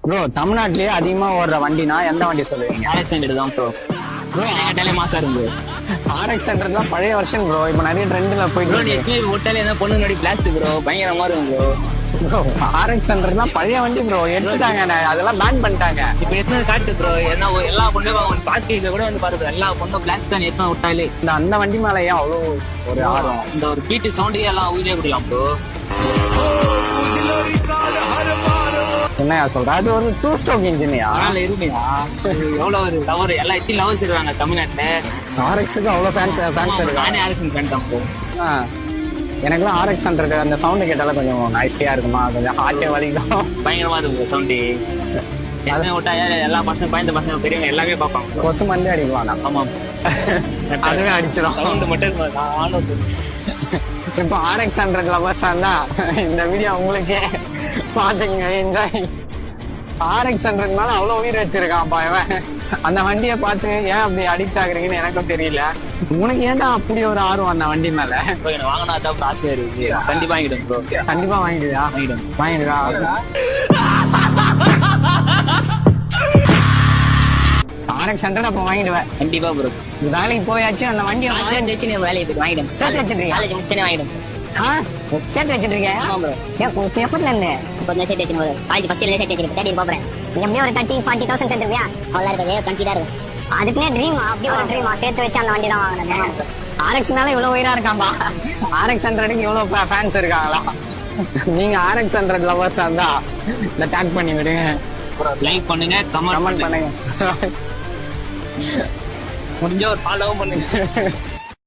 Bro தமிழ்நாட்டிலேயே அதிகமா ஓடுற வண்டினா எந்த வண்டி சொல்லுவீங்க? RX 100 தான் ப்ரோ. ப்ரோ கேட்டாலே மாசா இருக்கு RX 100 தான் பழைய வருஷன் ப்ரோ. இப்போ நிறைய ட்ரெண்ட்ல ப்ரோ. நீ போயிட்டு எப்பயே ஓட்டாலே என்ன பொண்ணு முன்னாடி பிளாஸ்ட் ப்ரோ, பயங்கரமா இருக்கும் ப்ரோ. ப்ரோ RX 100 தான் பழைய வண்டி ப்ரோ. எடுத்துட்டாங்க, அதெல்லாம் பேன் பண்ணிட்டாங்க. இப்போ எத்தனை காட்டு ப்ரோ, என்ன எல்லா பொண்ணும் பார்க்கிங்க கூட வந்து பாரு, எல்லா பொண்ணும் பிளாஸ்ட் தான் எத்தனை விட்டாலே. அந்த வண்டி மேல ஏன் அவ்வளோ ஒரு ஆர்வம்? இந்த ஒரு பீட்டு சவுண்டே எல்லாம் உயிரே குடிக்கலாம் ப்ரோ. என்னையா சொல்ற? அது ஒரு 2 ஸ்ட்ரோக் இன்ஜினியா? அதனால இருமையா எவ்வளவு ஒரு லவர், எல்லா எத்தனை லவர்ஸ் இருக்காங்க தமிழ்நாட்டுல. RX-க்கு அவ்வளோ ஃபேன்ஸ் இருக்காங்க. நானே RX ஃபேன் தான் ப்ரோ. எனக்குலாம் RX 100 அந்த சவுண்ட் கேட்டால கொஞ்சம் நாய்ஸியா இருக்குமா, கொஞ்சம் ஹார்ட்டே வலிக்கும். பயங்கரமா இருக்கும் சவுண்டு. எத்தனை விட்டா எல்லா பசங்க, பயந்த பசங்க, பெரியவங்க எல்லாமே பார்ப்பாங்க. கொசு மண்டே அடிக்குவானா? ஆமா அதுவே அடிச்சிடும். சவுண்ட் மட்டும். இப்போ RX 100 லவர்ஸ் இருந்தா இந்த வீடியோ உங்களுக்கே பாத்துங்க, என்ஜாய். RX 100 மேல அவ்வளவு உயிர் வச்சிருக்கான் பாயவன். அந்த வண்டியை பார்த்து ஏன் அப்படி அடிக்ட் ஆகுறீங்கன்னு எனக்கும் தெரியல. உனக்கு ஏன்டா அப்படி ஒரு ஆர்வம் அந்த வண்டி மேல? வாங்கினா தான் ஆசையா இருக்கு. கண்டிப்பா வாங்கிடும் ப்ரோ. கண்டிப்பா வாங்கிடுவியா? வாங்கிடுவா. RX 100 அப்ப வாங்கிடுவேன் கண்டிப்பா ப்ரோ. வேலைக்கு போயாச்சு அந்த வண்டியை வேலையை போய் வாங்கிடும். சேர்த்து வச்சிருக்கீங்க? காலேஜ் முடிச்சனே வாங்கிடும். சேர்த்து வச்சிருக்கீங்க? எப்பத்துல இருந்து? கொஞ்சம் சேர்த்து வச்சு காலேஜ் ஃபர்ஸ்ட் இயர்ல சேர்த்து வச்சிருக்கேன். தேடி போறேன். எப்படியும் ஒரு 30-40,000 சேர்த்துருவியா? அவ்வளோ இருக்காது, 20 தான் இருக்கும். அதுக்குன்னே ட்ரீம், அப்படியே ஒரு ட்ரீமா சேர்த்து வச்சு அந்த வண்டி தான் வாங்கினேன். RX மேல இவ்வளவு உயிரா இருக்காம்பா. RX 100க்கு இவ்வளவு ஃபேன்ஸ் இருக்காங்களா? நீங்க RX 100 லவர்ஸ் இருந்தா இந்த டேக் பண்ணி விடுங்க, லைக் பண்ணுங்க, கமெண்ட் பண்ணுங்க, முடிஞ்ச ஒரு ஃபாலோவும் பண்ணுங்க.